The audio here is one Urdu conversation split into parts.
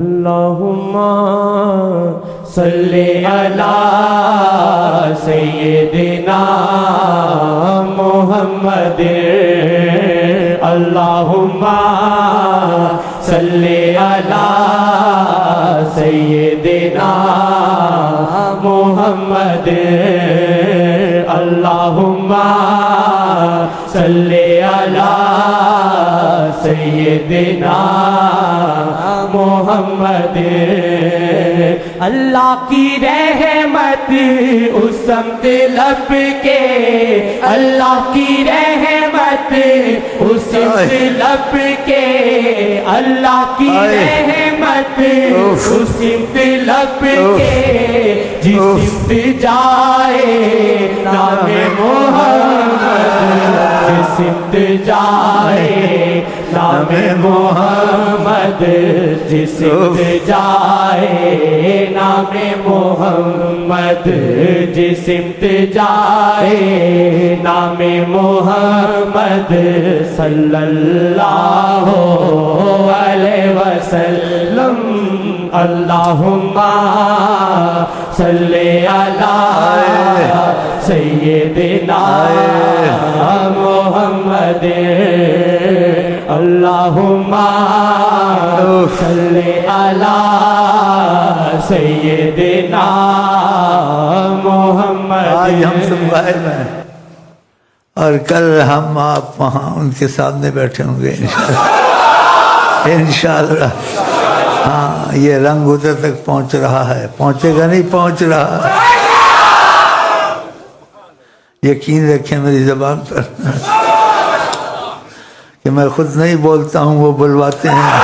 اللہم صلی علی سیدنا محمد اللہم صلی علی سیدنا محمد اللہم صلی علی سیدنا محمد اللہ کی رحمت اس سمت لب کے اللہ کی رحمت اس سمت لب کے اللہ کی رحمت اس سمت لب کے جس سمت جائے نام محمد جس سمت جائے نام محمد جس سمت جائے نام محمد جس سمت جائے نام محمد صلی اللہ علیہ وسلم اللہم صلی علی سیدنا محمد اللہم صلی علی سیدنا محمد آج ہم سب باہر میں اور کل ہم آپ وہاں ان کے سامنے بیٹھے ہوں گے انشاءاللہ ہاں یہ رنگ ادھر تک پہنچ رہا ہے پہنچے گا نہیں پہنچ رہا ہے یقین رکھیں میری زبان پر کہ میں خود نہیں بولتا ہوں وہ بلواتے ہیں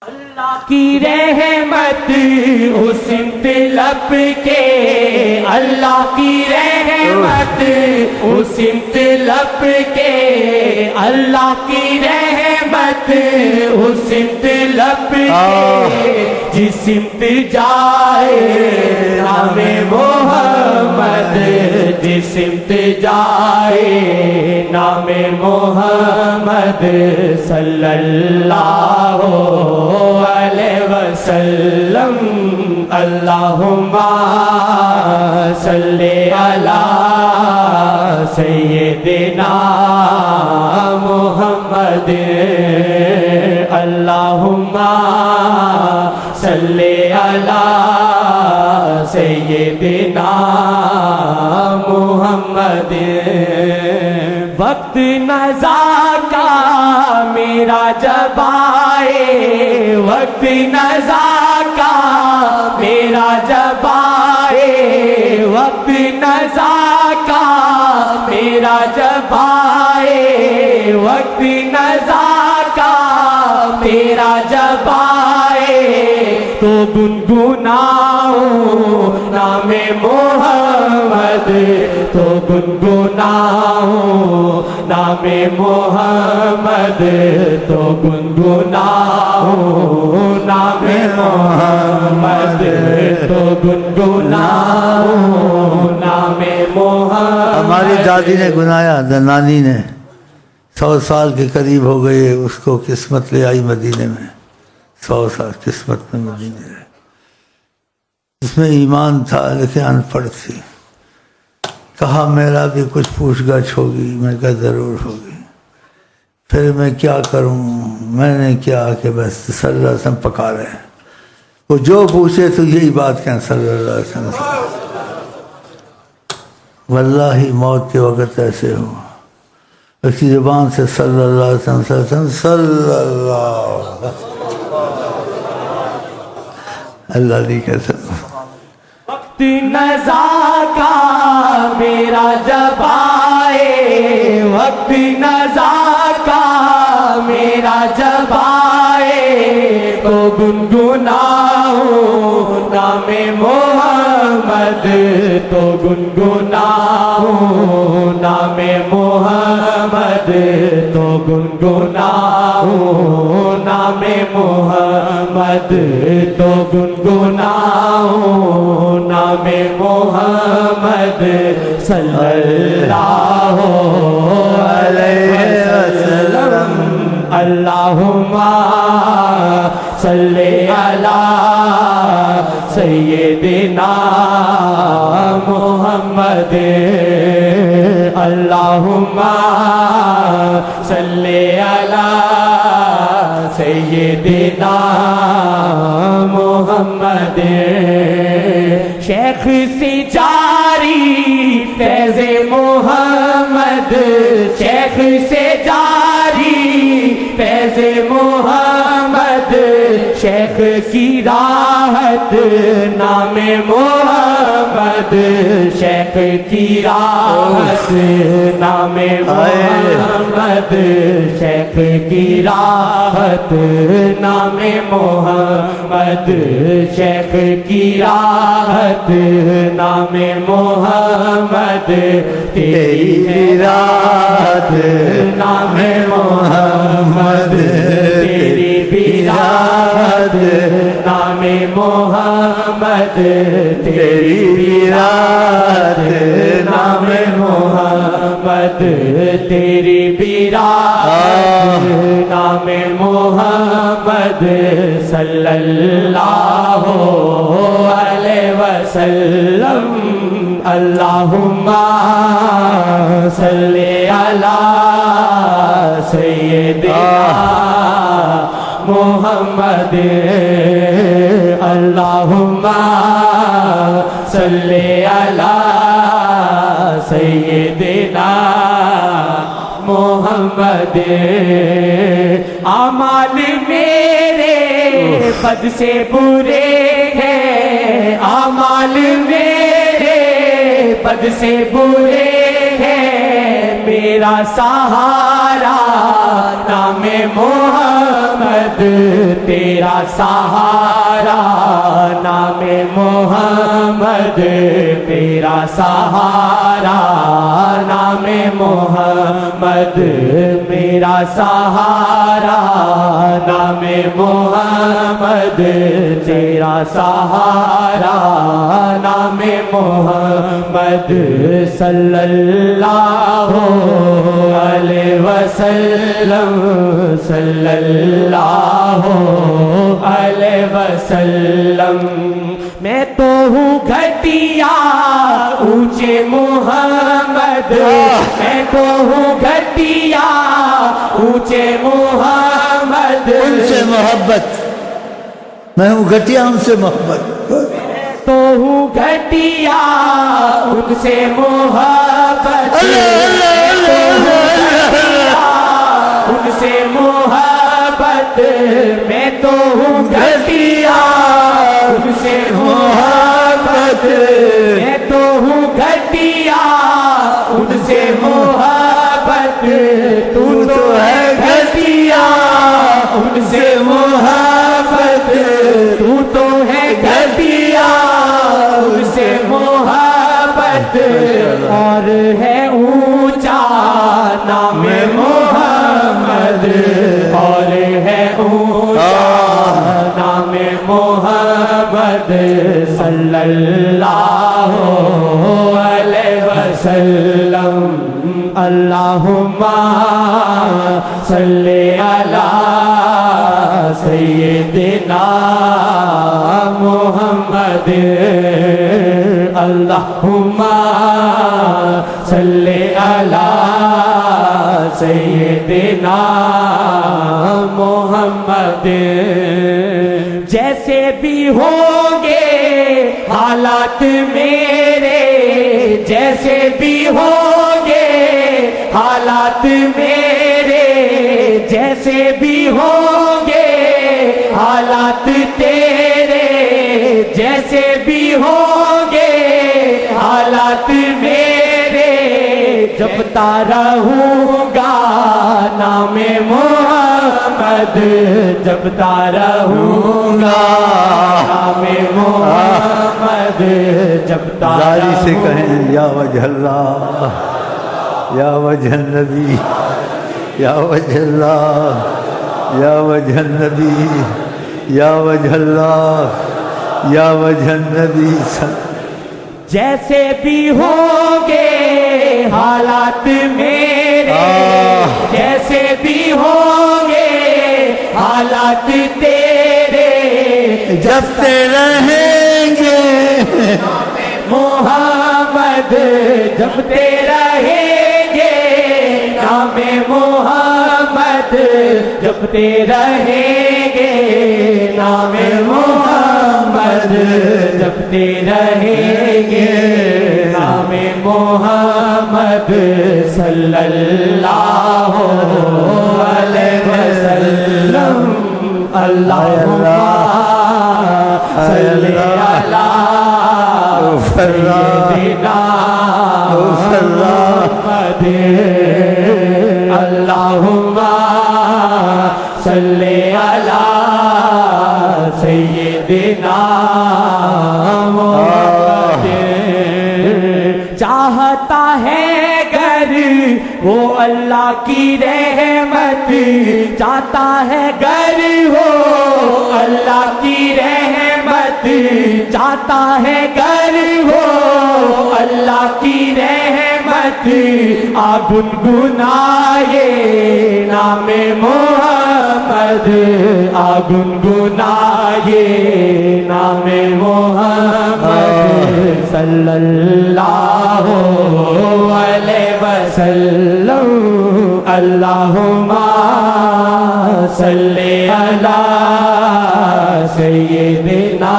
اللہ کی رحمت اس سمت لب کے اللہ کی رحمت اس سمت لب کے اللہ کی رحمت اس سمت لب کے جس سمت جائے نام محمد جس سمت جائے نام محمد صلی اللہ علیہ وسلم اللہم صلی علی سیدنا محمد اللہم صلی علی سیدنا محمد وقت نزا کا میرا جب آئے وقت نزا کا میرا جب آئے وقت نزا کا میرا جب آئے وقت نزا کا میرا جب آئے تو گنگناؤں نام محمد تو گنگناؤں نام محمد تو گنگناؤں نام محمد تو گنگناؤں نام محمد ہماری دادی نے گنایا نانی نے 100 سال کے قریب ہو گئے اس کو قسمت لے آئی مدینے میں 100 سال قسمت میں مدینے میں اس میں ایمان تھا لیکن ان پڑھ تھی کہا میرا بھی کچھ پوچھ گچھ ہوگی میں کہا ضرور ہوگی پھر میں کیا کروں میں نے کیا کہ بس صلی اللہ علیہ وسلم پکا رہے ہیں وہ جو پوچھے تو یہی بات کہیں صلی اللہ علیہ وسلم واللہ موت کے وقت ایسے ہو اس کی زبان سے صلی اللہ علیہ وسلم صلی اللہ اللہ علیہ وسلم وقت نزا کا میرا جب آئے وقت نزا کا میرا جب آئے تو گنگناؤں نام محمد تو گنگناؤں نام محمد تو گنگناؤں نام محمد تو گنگناؤں نام محمد صلی اللہ علیہ وسلم اللہم صلی علی سیدنا محمد اللہم صلی علی سیدنا محمد شیخ سے جاری فیض محمد شیخ سے جاری فیض محمد شیخ کی راحت نام محمد شیخ کی راحت نام محمد شیخ کی راحت نام محمد شیخ کی راحت نام محمد تیری راحت نام محمد تیری راحت نام محمد تیری راحت نام محمد تیری راحت نام محمد صلی اللہ علیہ وسلم اللہم صلی علی سیدنا محمد اللہم صلی علی سیدنا محمد اعمال میرے بد سے برے ہیں اعمال میرے بد سے برے ہیں میرا سہارا نام محمد تیرا سہارا نام محمد تیرا سہارا نام محمد میرا سہارا نام محمد تیرا سہارا نام محمد صلی اللہ علیہ وسلم صلی اللہ علیہ وسلم میں تو ہوں گھٹیا اونچے محمد میں تو ہوں گھٹیا اونچے محمد ان سے محبت میں ہوں گھٹیا ان سے محبت تو ہوں گھٹیا ان سے محبت ان سے محبت میں تو ہوں گھٹیا ان سے محبت میں تو ہوں گھٹیا ان سے محبت تو ہے گھٹیا ان سے محبت تو ہے گھٹیا ان سے محبت اور ہے اونچا نام محمد اور ہے اونچا نام محمد صلی اللہ علیہ وسلم اللہم صلی علی سیدنا محمد اللہم صلی علی سیدنا محمد جیسے بھی ہوں گے حالات میرے جیسے بھی ہوں گے حالات میرے جیسے بھی ہوں گے حالات تیرے جیسے بھی ہوں گے حالات میرے جپتا رہوں گا نام محمد جپتا رہوں گا نام محمد جپتا زاری سے کہیں یا وجہ اللہ یا وجہ النبی یا وجہ اللہ یا وجہ النبی یا وجہ اللہ یا وجہ النبی جیسے بھی ہوں گے حالات میرے جیسے بھی ہوں گے حالات تیرے جپتے رہیں گے محمد جپتے رہیں گے نام محمد جپتے رہیں گے نام محمد جپتے رہیں گے نام محمد صلی اللہ علیہ وسلم اللہم صلی علی سیدنا محمد اللہم صلی علی سیدنا محمد چاہتا ہے گر وہ اللہ کی رحمت چاہتا ہے گر وہ اللہ کی رحمت چاہتا ہے گر وہ اللہ کی رحمت آ گنگنائے نام محمد آ گنگنائے نام محمد صلی اللہ علیہ وسلم اللہم صلی علی سیدنا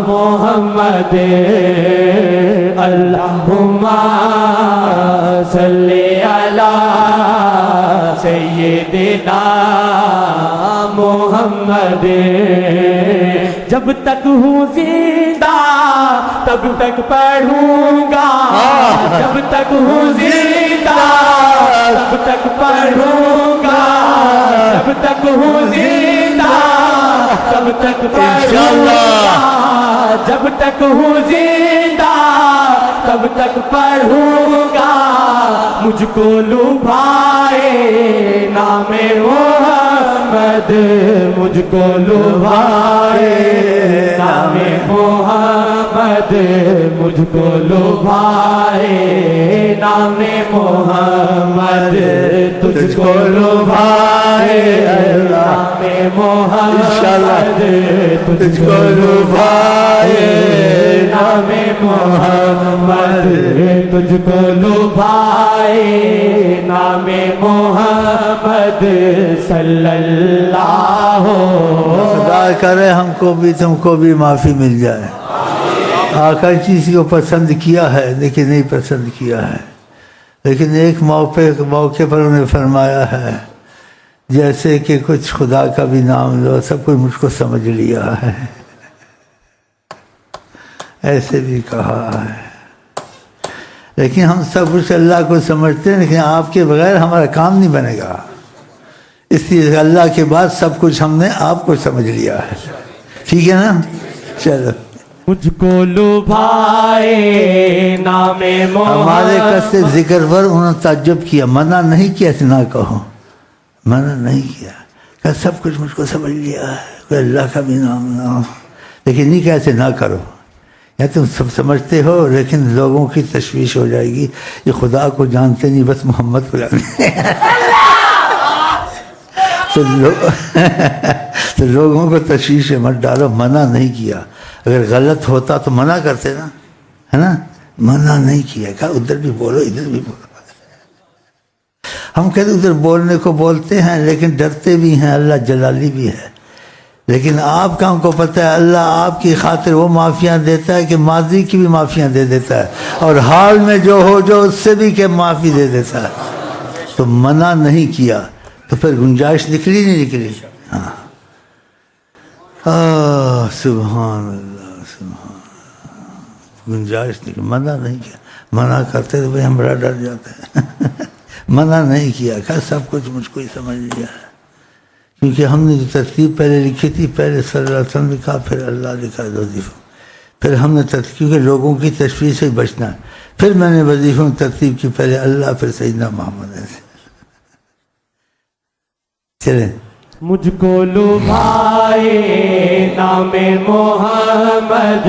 محمد اللہم صلی علی سیدنا محمد جب تک ہوں زندہ تب تک پڑھوں گا جب تک ہوں زندہ تب تک پڑھوں گا جب تک ہوں زندہ تب تک پڑھوں گا جب تک ہوں زندہ تب تک پڑھوں گا مجھ کو لبھائے نام محمد مجھ کو لبھائے نام محمد مجھ کو لبھائے نام محمد تجھ کو لبھائے نام محمد تجھ کو لبھائے نام محمد تجھ کو لبھائے نام محمد صلی اللہ خدا کرے ہم کو بھی تم کو بھی معافی مل جائے آخر چیز کو پسند کیا ہے لیکن نہیں پسند کیا ہے لیکن ایک موقع پر انہیں فرمایا ہے جیسے کہ کچھ خدا کا بھی نام لو سب کچھ مجھ کو سمجھ لیا ہے ایسے بھی کہا ہے لیکن ہم سب کچھ اللہ کو سمجھتے ہیں لیکن آپ کے بغیر ہمارا کام نہیں بنے گا اس لیے اللہ کے بعد سب کچھ ہم نے آپ کو سمجھ لیا ہے ٹھیک ہے نا چلو مجھ کو لبھائے نام محمد ہمارے قصد ذکر پر انہوں نے تعجب کیا منع نہیں کیا نہ کہو منع نہیں کیا کہ سب کچھ مجھ کو سمجھ لیا ہے کوئی اللہ کا بھی نام نہ ہو لیکن نہیں کہتے نہ کرو یا تم سب سمجھتے ہو لیکن لوگوں کی تشویش ہو جائے گی یہ خدا کو جانتے نہیں بس محمد کو جانتے تو لوگوں کو تشویش میں مت ڈالو منع نہیں کیا اگر غلط ہوتا تو منع کرتے نا ہے نا منع نہیں کیا کہا ادھر بھی بولو ادھر بھی بولو ہم کہتے ادھر بولنے کو بولتے ہیں لیکن ڈرتے بھی ہیں اللہ جلالی بھی ہے لیکن آپ کا ہم کو پتہ ہے اللہ آپ کی خاطر وہ معافیاں دیتا ہے کہ ماضی کی بھی معافیاں دے دیتا ہے اور حال میں جو ہو جو اس سے بھی کہ معافی دے دیتا ہے تو منع نہیں کیا تو پھر گنجائش نکلی نہیں نکلی ہاں سبحان اللہ سبحان گنجائش نکلی منع نہیں کیا منع کرتے تو بھائی ہم بڑا ڈر جاتے ہیں منع نہیں کیا کہ سب کچھ مجھ کو ہی سمجھ لیا ہے کیونکہ ہم نے جو ترتیب پہلے لکھی تھی پہلے صلی اللہ علیہ وسلم لکھا پھر اللہ لکھا وظیفہ پھر ہم نے کیونکہ لوگوں کی تشویش سے بچنا ہے پھر میں نے وظیفوں ترتیب کی پہلے اللہ پھر سیدنا محمد ایسے چلیں مجھ کو لبھائے نام محمد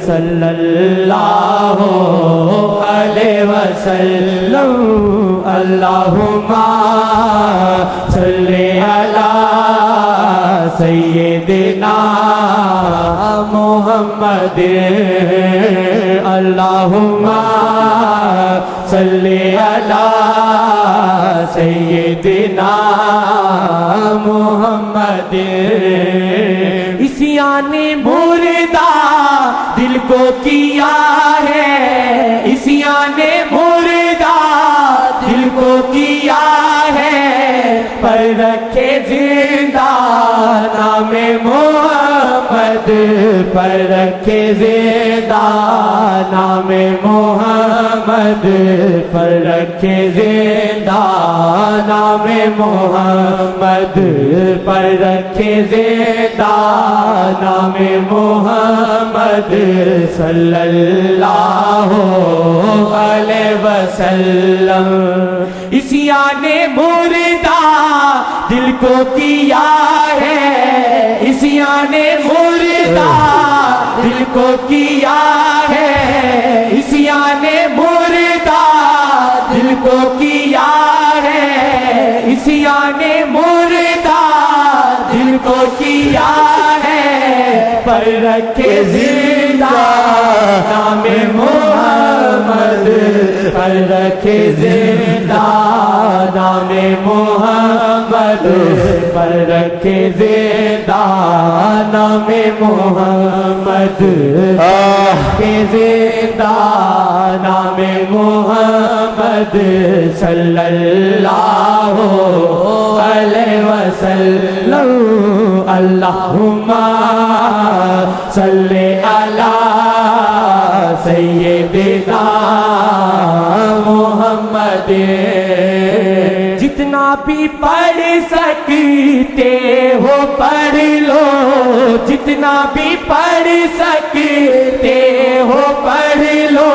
صلی اللہ علیہ وسلم اللہم صلی علی سیدنا محمد اللہم صلی علی سیدنا محمد عصیان مردہ دل کو کیا ہے عصیان مردہ دل کو کیا ہے پر رکھے زندہ نام محمد پر رکھے زندہ نام محمد پر رکھے زندہ نام محمد پر رکھے زندہ نام محمد صلی اللہ علیہ وسلم عصیان مردہ دل کو کیا ہے عصیان مردہ دل کو کیا ہے عصیان مردہ دل کو کیا ہے عصیان مردہ دل کو کیا ہے پر رکھے زندہ نام محمد پر رکھے زندہ نام محمد پر رکھے زندہ نام محمد رکھے زندہ نام محمد صلی اللہ علیہ وسلم اللہم صلی علی سیدنا محمد جتنا بھی پڑھ سکتے ہو پڑھ لو جتنا بھی پڑھ سکتے ہو پڑھ لو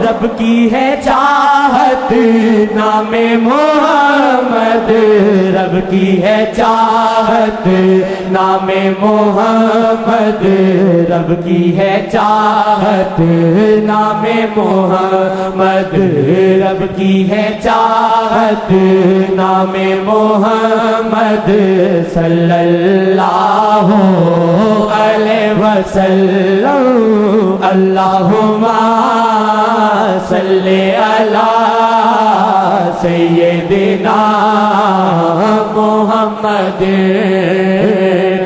رب کی ہے چاہت نام محمد رب کی ہے چاہت نام محمد رب کی ہے چاہت نام محمد رب کی ہے چاہت نام محمد صلی اللہ علیہ وسلم اللہم صلی علی سیدنا محمد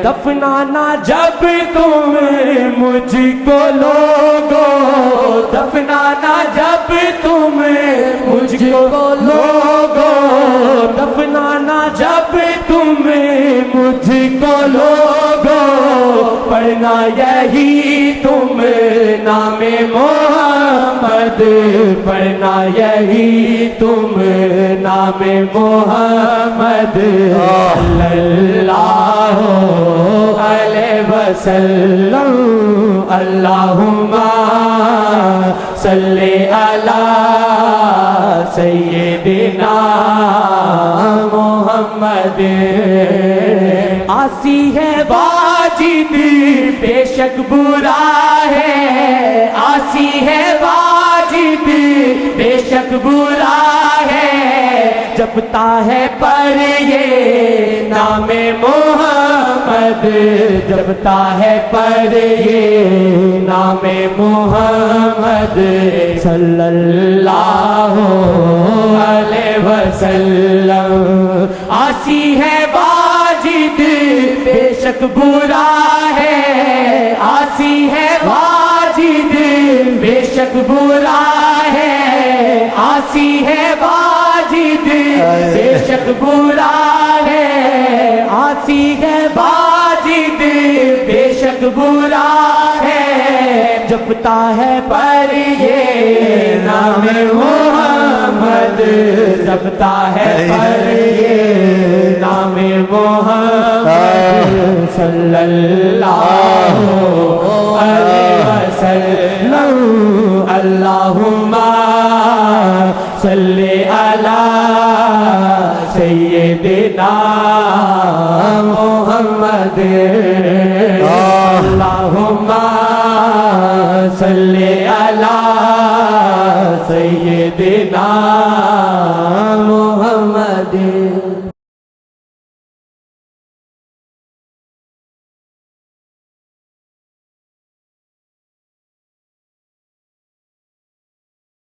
دفنانا جب تم مجھ کو لوگو دفنانا جب تم مجھ کو لوگو دفنانا جب تم مجھ کو لوگو پڑھنا یہی تم نام محمد پڑھنا یہی تم نام محمد صلی اللہ علیہ وسلم اللہم صلی علی سیدنا محمد آسی ہے واجد بے شک برا ہے آسی ہے واجد بے شک برا ہے جپتا ہے پر یہ نام محمد جپتا ہے پر یہ نام محمد صلی اللہ علیہ وسلم آسی ہے واجد بے شک برا ہے آسی ہے واجد بے شک برا ہے آسی ہے واجد بے شک برا ہے آسی ہے واجد بے شک برا ہے جپتا ہے پر یہ نام محمد جپتا ہے پر یہ نام محمد صلی اللہ علیہ وسلم اللہم صلی علی سیدنا محمد